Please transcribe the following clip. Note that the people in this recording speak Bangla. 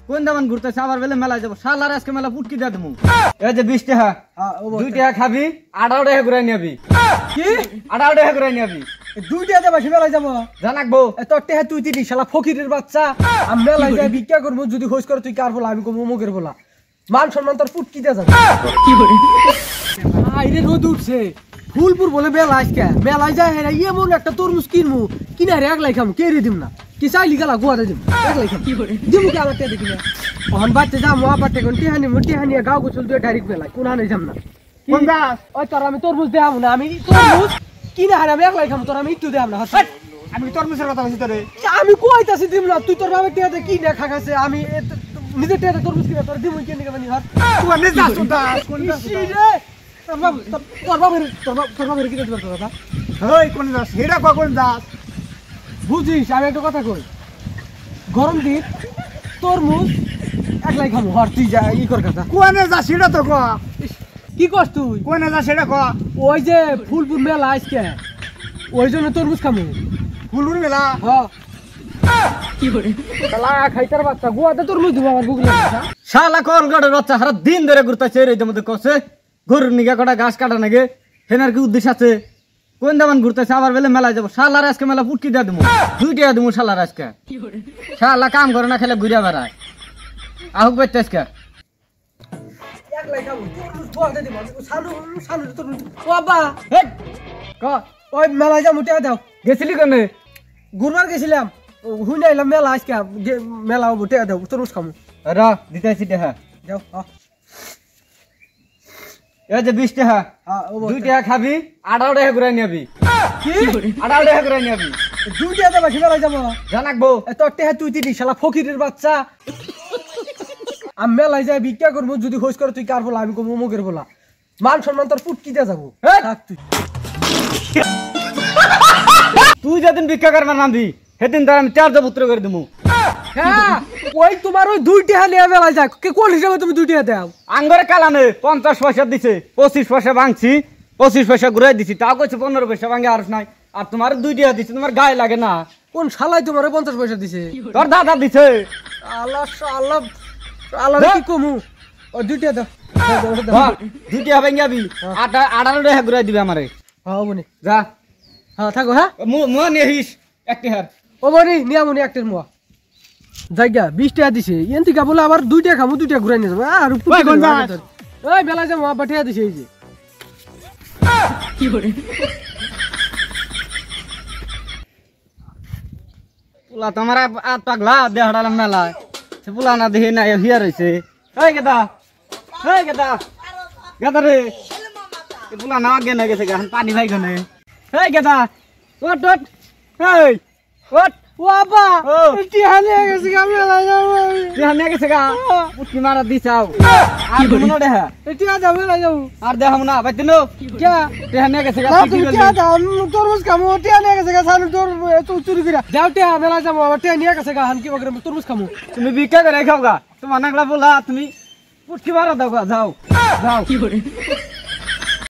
কোন দামান ঘুরতেছে আবার বেলে মেলায় যাবো শালার আজকে মেলা পুটকি দিয়ে দেবো এই যে 20 টাকা 2 টাকা খাবি 18 টাকা ঘুরাই নিবি কি 18 টাকা ঘুরাই নিবি 2 টাকা দেবা মেলায় যাবো জানাকবো তোর টেহা তুই দিলি শালা ফকিরের বাচ্চা আমি মেলায় যাই ভিক্ষা করবো যদি হোস করে তুই কার বলা আমি কমু মুখের বলা মান সম্মান তোর পুটকি দিয়ে যাবে কি করে আইরে রোদ উঠছে ফুলপুর বলে মেলা আজকে মেলায় যায় হেরা এমন একটা তরমুজ কিনমু কিনা রে একলাই খামু কে রে দিম না কি চাইলি গেলা গোয়াতে দিম একলাই খাম কি করে দিমু কি আমার তে দেখি না ওহন বাচ্চা যাম আপাতে কোন টিহানি গাও গোছল দিয়ে ডাইরেক্ট মেলায় কোন আনে যাম না কোন দাস ওই তোর আমি তরমুজ দেখাম না আমি তরমুজ কিনা হারে আমি একলাই খামু তোর আমি একটু দেখাম না আমি তরমুজের কথা বলছি তোরে আমি কইতাছি দিম না তুই তোর বাবা টিহাতে কি না খাগাছে আমি নিজের টিহাতে তরমুজ কিনা তোর দিমু কেন নিকে বানি হাত তুই নে যাস দাস কোন দাস রে তোর বাবার কি দিতে পারতো দাদা ওই কোন দাস হেডা কোন দাস বুঝিস আমি একটা কথা কই গরম দিন তরমুজ একলাই খামু হর তুই যা ই কর কথা কোনে যাস হেডা তো কো কি করছ তুই কোনে যাস হেডা কো ওই যে ফুলপুর মেলা আজকে ওই জন্য তরমুজ খামু ফুলুর মেলা হ্যাঁ কি করে শালা খাইতার বাচ্চা গোয়াতে তরমুজ দিব আমার গুগলে শালা কোন গড়ের বাচ্চা সারা দিন ধরে ঘুরতাছে এর মধ্যে কসে গরুর নিগা কটা ঘাস কাটা নাগে হেনার কি উদ্দেশ্য আছে কোন দামান ঘুরতেছে আবার বেলে মেলায় যাবো শালার আজকে মেলা পুটকি দিয়ে দেবো 2 টাকা দেবো শালার আজকে শালা কাম করে না খেলে ঘুরে বেড়ায় আহুক বেচতে আজকে একলাই খামু তরমুজ গোয়াতে দিব সানু তরমুজ ও বাবা হে ক ওই মেলা যা মুটিয়া দাও গেছিলি কোনে গুরবার গেছিলাম হুই নাইলাম মেলা আজকে মেলা মুটিয়া দাও তরমুজ খামু র দিতেছি দেখা যাও এই যে 20 টাকা 2 টাকা খাবি 18 টাকা ঘুরাই নিবি কি 18 টাকা ঘুরাই নিবি 2 টাকা দেবা মেলায় যাবো জানাকবো তোর টেহা তুই দিলি শালা ফকিরের বাচ্চা আমি মেলায় যাই ভিক্ষা করবো যদি হোস করে তুই কার বলা আমি কমু মুখের বলা মান সম্মান তোর পুটকি দিয়ে যাবো থাক তুই তুই যেদিন ভিক্ষা করবার নামবি সেদিন তার আমি 4 পুত্র করে দেবো হ্যাঁ ওই তোমার ওই 2 টাকা নিয়ে মেলায় যাক কে কোন হিসাবে তুমি 2 টাকা দাও আঙ্গরে কালানে 50 পয়সা দিছে 25 পয়সা ভাঙছি 25 পয়সা ঘুরাই দিছি তাও কইছে 15 পয়সা ভাঙে আর নাই আর তোমার 2 টাকা দিছে তোমার গায়ে লাগে না কোন শালাই তোমার 50 পয়সা দিছে তোর দাদা দিছে আল্লাহ আল্লাহ আল্লাহ কি কমু ও 2 টাকা দাও 2 টাকা ভাঙে যাবি 18 টাকা ঘুরাই দিবে আমারে হ্যাঁ বনি যা হ্যাঁ থাকো হ্যাঁ মো নিহিস একটা হার ও বনি নিয়া মনি একটার মুয়া জায়গা 20 টাকা দিছে এন থেকে বলে আবার 2 টাকা খামু 2 টাকা ঘুরাই নিয়ে যাবো আর ওই বেলা যাবো আবার টাকা দিছে এই যে কি করে পুলা তোমার আত পাগলা দেহড়ালাম মেলা সে পুলা না দেহে না হিয়া রইছে এই গেদা গেদা রে এ পুলা না আগে না গেছে গান পানি ভাই গনে এই গেদা ওট ওট এই ওট বাবা টিহা নিয়ে গেছে গা মেলা যাবো টিহা নিয়ে গেছে গা উঠি মারা দিছাও আর মনো দেহা টিহা যাবো মেলা যাবো আর দেখাম না বাইতেনো কে টিহা নিয়ে গেছে গা তুমি কে দাও তরমুজ খামু টিহা নিয়ে গেছে গা সানু তোর চুরি কইরা যাও টিহা মেলা যাবো আবার টিহা নিয়ে গেছে গা হান কি বকরে তরমুজ খামু তুমি ভিক্ষা করে খাও গা তোমার নাগলা বলা তুমি উঠি মারা দাও গা যাও যাও কি করে